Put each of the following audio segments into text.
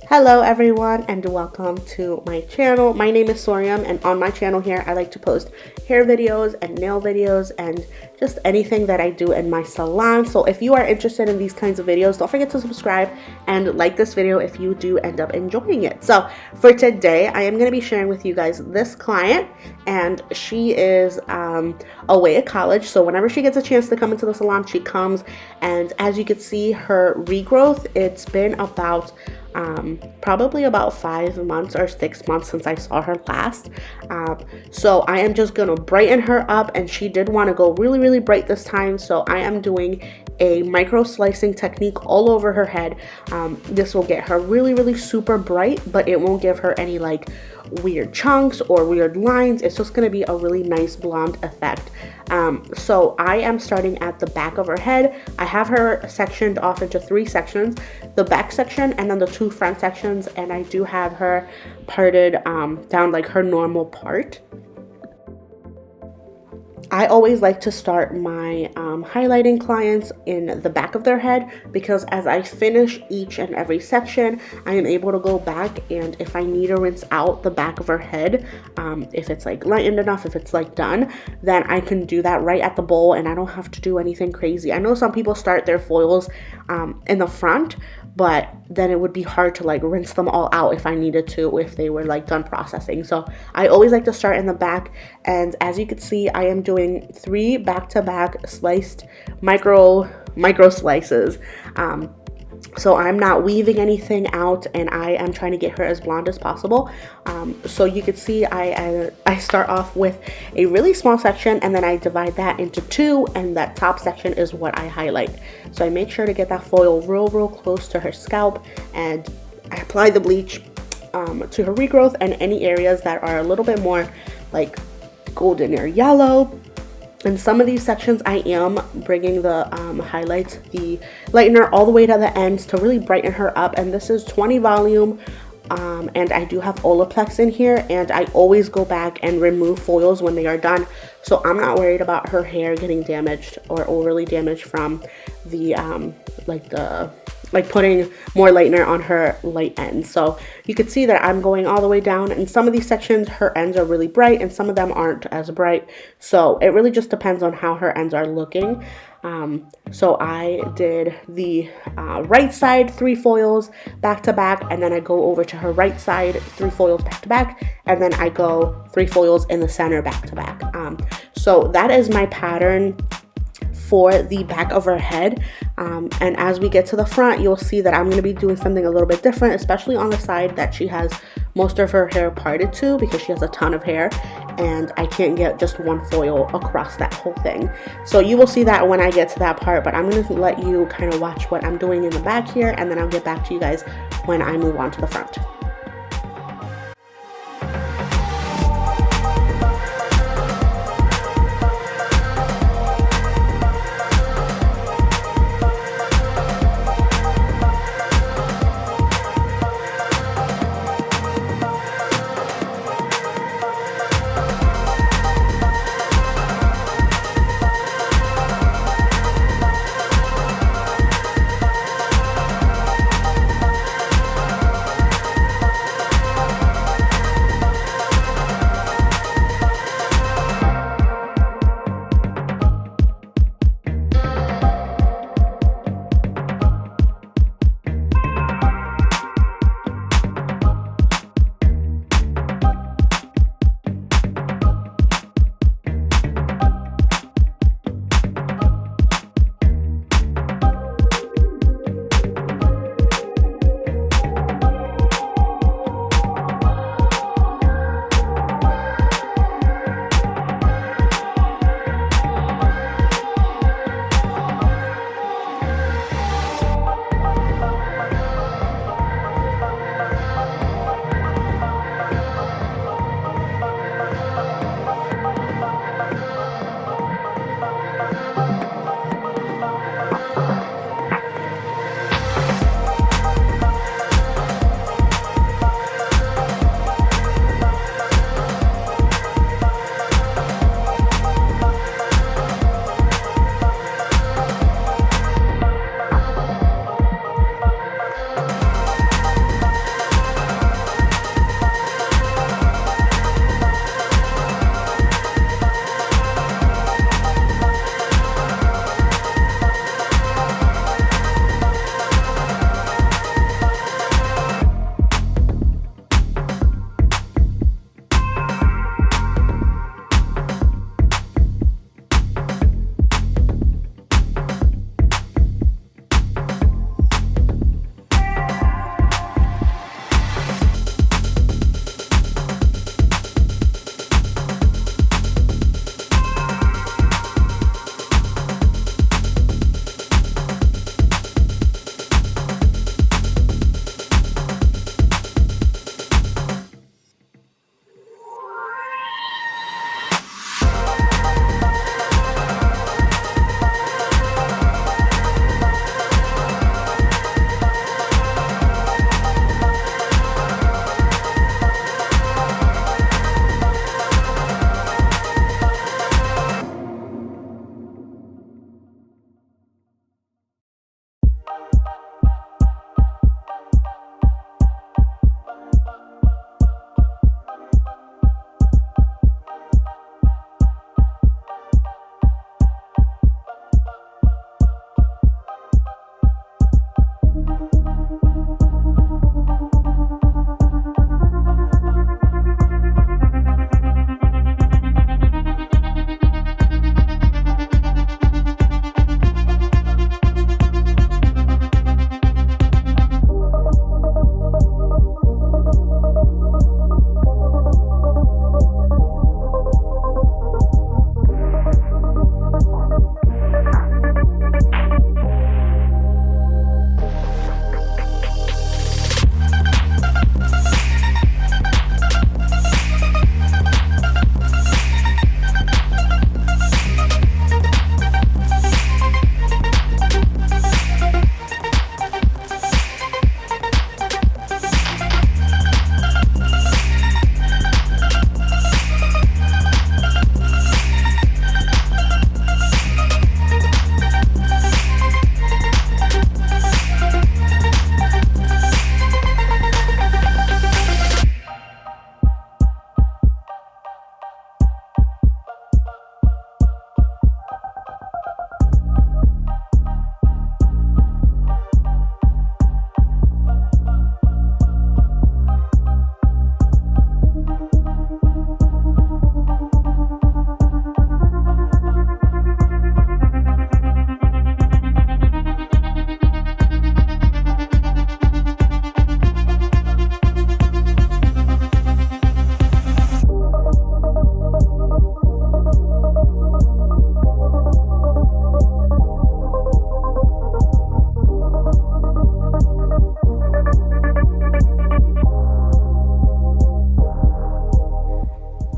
Hello everyone and welcome to my channel. My name is Sorium and on my channel here I like to post hair videos and nail videos and just anything that I do in my salon. So if you are interested in these kinds of videos, don't forget to subscribe and like this video if you do end up enjoying it. So for today I am going to be sharing with you guys this client, and she is away at college, so whenever she gets a chance to come into the salon she comes, and as you can see her regrowth, it's been about probably about 5 months or 6 months since I saw her last. So I am just gonna brighten her up, and she did want to go really bright this time, so I am doing a micro slicing technique all over her head. This will get her really super bright, but it won't give her any like weird chunks or weird lines. It's just going to be a really nice blonde effect. So I am starting at the back of her head. I have her sectioned off into 3 sections, the back section and then the 2 front sections, and I do have her parted down like her normal part. I always like to start my highlighting clients in the back of their head, because as I finish each and every section, I am able to go back, and if I need to rinse out the back of her head, if it's like lightened enough, if it's like done, then I can do that right at the bowl and I don't have to do anything crazy. I know some people start their foils in the front, but then it would be hard to like rinse them all out if I needed to, if they were like done processing. So I always like to start in the back, and as you can see, I am doing 3 back-to-back sliced micro slices. So I'm not weaving anything out, and I am trying to get her as blonde as possible. So you can see I start off with a really small section, and then I divide that into 2, and that top section is what I highlight. So I make sure to get that foil real close to her scalp, and I apply the bleach to her regrowth and any areas that are a little bit more like golden or yellow. In some of these sections, I am bringing the highlights, the lightener, all the way to the ends to really brighten her up. And this is 20 volume, and I do have Olaplex in here, and I always go back and remove foils when they are done. So I'm not worried about her hair getting damaged or overly damaged from the like putting more lightener on her light ends. So you can see that I'm going all the way down. In some of these sections, her ends are really bright and some of them aren't as bright. So it really just depends on how her ends are looking. So I did the right side 3 foils back to back, and then I go over to her right side 3 foils back to back, and then I go 3 foils in the center back to back. So that is my pattern for the back of her head, and as we get to the front, you'll see that I'm going to be doing something a little bit different, especially on the side that she has most of her hair parted to, because she has a ton of hair and I can't get just 1 foil across that whole thing. So you will see that when I get to that part, but I'm going to let you kind of watch what I'm doing in the back here, and then I'll get back to you guys when I move on to the front.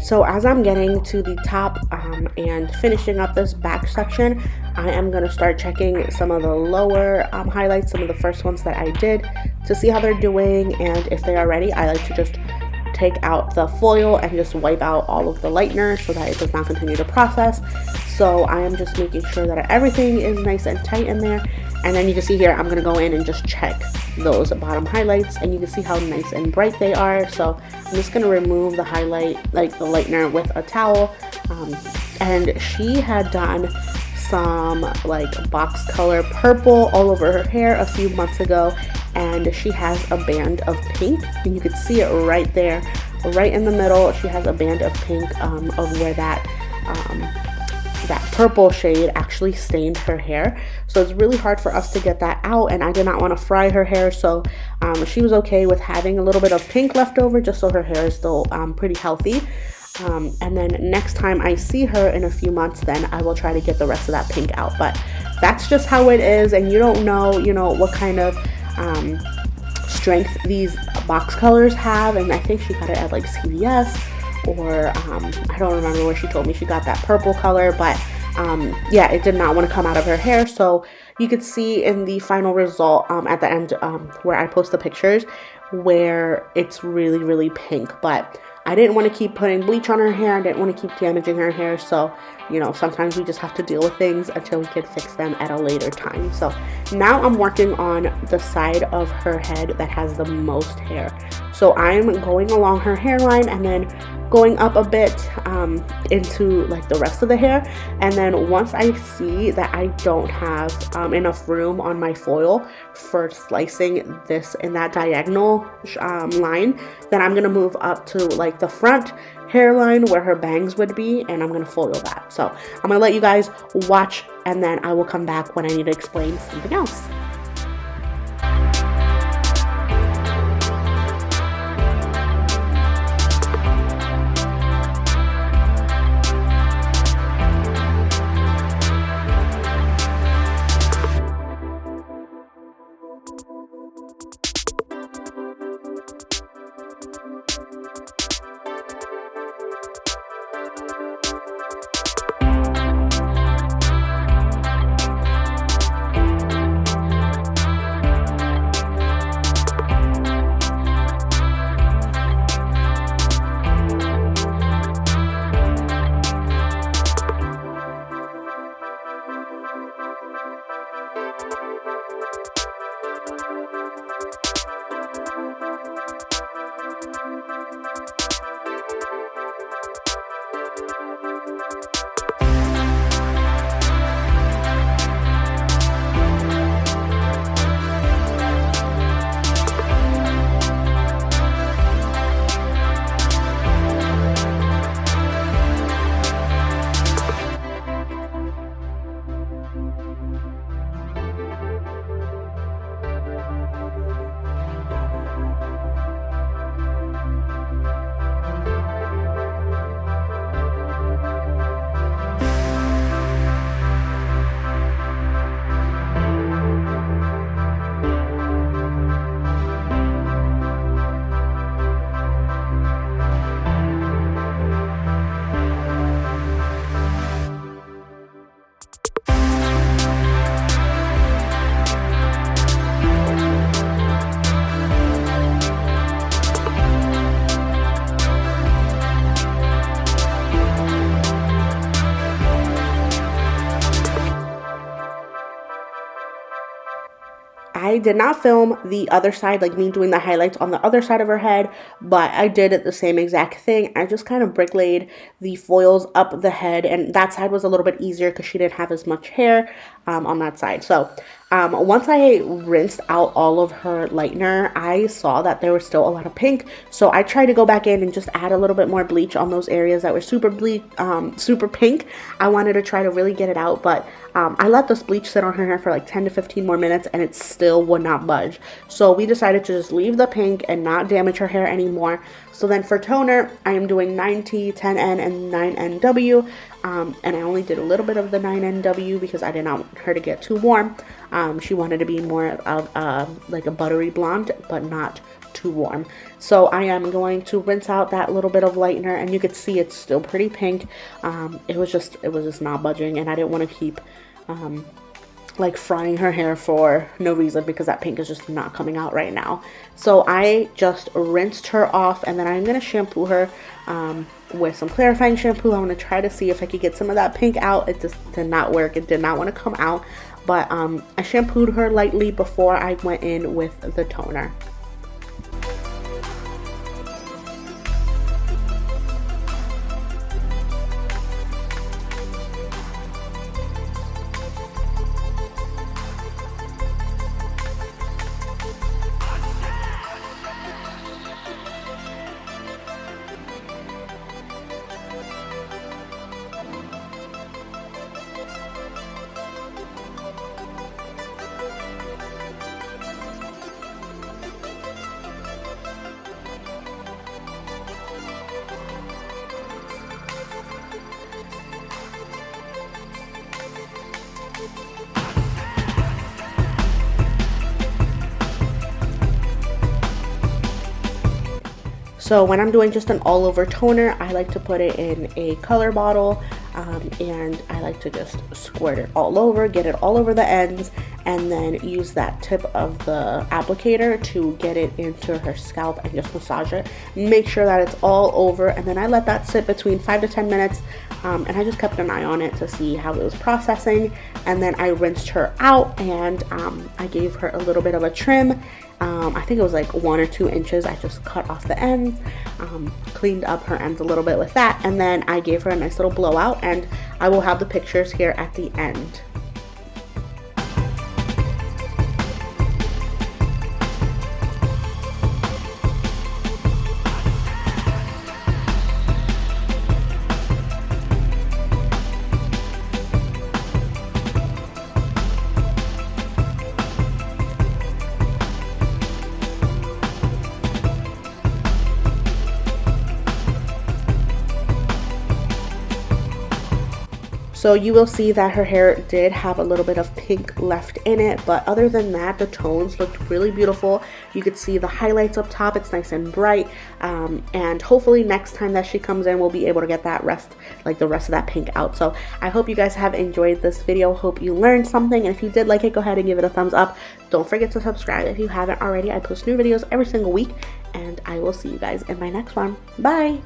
So as I'm getting to the top and finishing up this back section, I am going to start checking some of the lower highlights, some of the first ones that I did, to see how they're doing, and if they are ready, I like to just take out the foil and just wipe out all of the lightener so that it does not continue to process. So I am just making sure that everything is nice and tight in there. And then you can see here, I'm going to go in and just check those bottom highlights, and you can see how nice and bright they are. So I'm just going to remove the highlight, like the lightener, with a towel. And she had done some like box color purple all over her hair a few months ago, and she has a band of pink, and you can see it right there, right in the middle. She has a band of pink of where that purple shade actually stained her hair. So it's really hard for us to get that out, and I did not want to fry her hair, so she was okay with having a little bit of pink left over just so her hair is still pretty healthy. And then next time I see her in a few months, then I will try to get the rest of that pink out. But that's just how it is, and you don't know, what kind of strength these box colors have. And I think she got it at like CVS, or I don't remember where she told me she got that purple color, but yeah, it did not want to come out of her hair. So you could see in the final result at the end where I post the pictures, where it's really, really pink. But I didn't want to keep putting bleach on her hair. I didn't want to keep damaging her hair. So, sometimes we just have to deal with things until we can fix them at a later time. So now I'm working on the side of her head that has the most hair. So I'm going along her hairline and then going up a bit into like the rest of the hair. And then once I see that I don't have enough room on my foil for slicing this in that diagonal line, then I'm gonna move up to like the front hairline where her bangs would be, and I'm gonna foil that. So I'm gonna let you guys watch, and then I will come back when I need to explain something else. I did not film the other side, like me doing the highlights on the other side of her head, but I did the same exact thing. I just kind of bricklayed the foils up the head, and that side was a little bit easier because she didn't have as much hair on that side. So once I rinsed out all of her lightener, I saw that there was still a lot of pink. So I tried to go back in and just add a little bit more bleach on those areas that were super pink. I wanted to try to really get it out, but I let this bleach sit on her hair for like 10 to 15 more minutes, and it still would not budge. So we decided to just leave the pink and not damage her hair anymore. So then for toner, I am doing 9T, 10N, and 9NW. And I only did a little bit of the 9NW because I did not want her to get too warm. She wanted to be more of like a buttery blonde, but not too warm. So I am going to rinse out that little bit of lightener, and you could see it's still pretty pink. It was just not budging, and I didn't want to keep like frying her hair for no reason, because that pink is just not coming out right now. So I just rinsed her off, and then I'm going to shampoo her with some clarifying shampoo. I'm going to try to see if I could get some of that pink out. It just did not work. It did not want to come out. But I shampooed her lightly before I went in with the toner. So when I'm doing just an all over toner, I like to put it in a color bottle, and I like to just squirt it all over, get it all over the ends, and then use that tip of the applicator to get it into her scalp and just massage it. Make sure that it's all over, and then I let that sit between 5 to 10 minutes, and I just kept an eye on it to see how it was processing. And then I rinsed her out, and I gave her a little bit of a trim. I think it was like 1 or 2 inches. I just cut off the ends, cleaned up her ends a little bit with that, and then I gave her a nice little blowout, and I will have the pictures here at the end. So you will see that her hair did have a little bit of pink left in it, but other than that, the tones looked really beautiful. You could see the highlights up top. It's nice and bright, and hopefully next time that she comes in, we'll be able to get that the rest of that pink out. So I hope you guys have enjoyed this video. Hope you learned something, and if you did like it, go ahead and give it a thumbs up. Don't forget to subscribe if you haven't already. I post new videos every single week, and I will see you guys in my next one. Bye!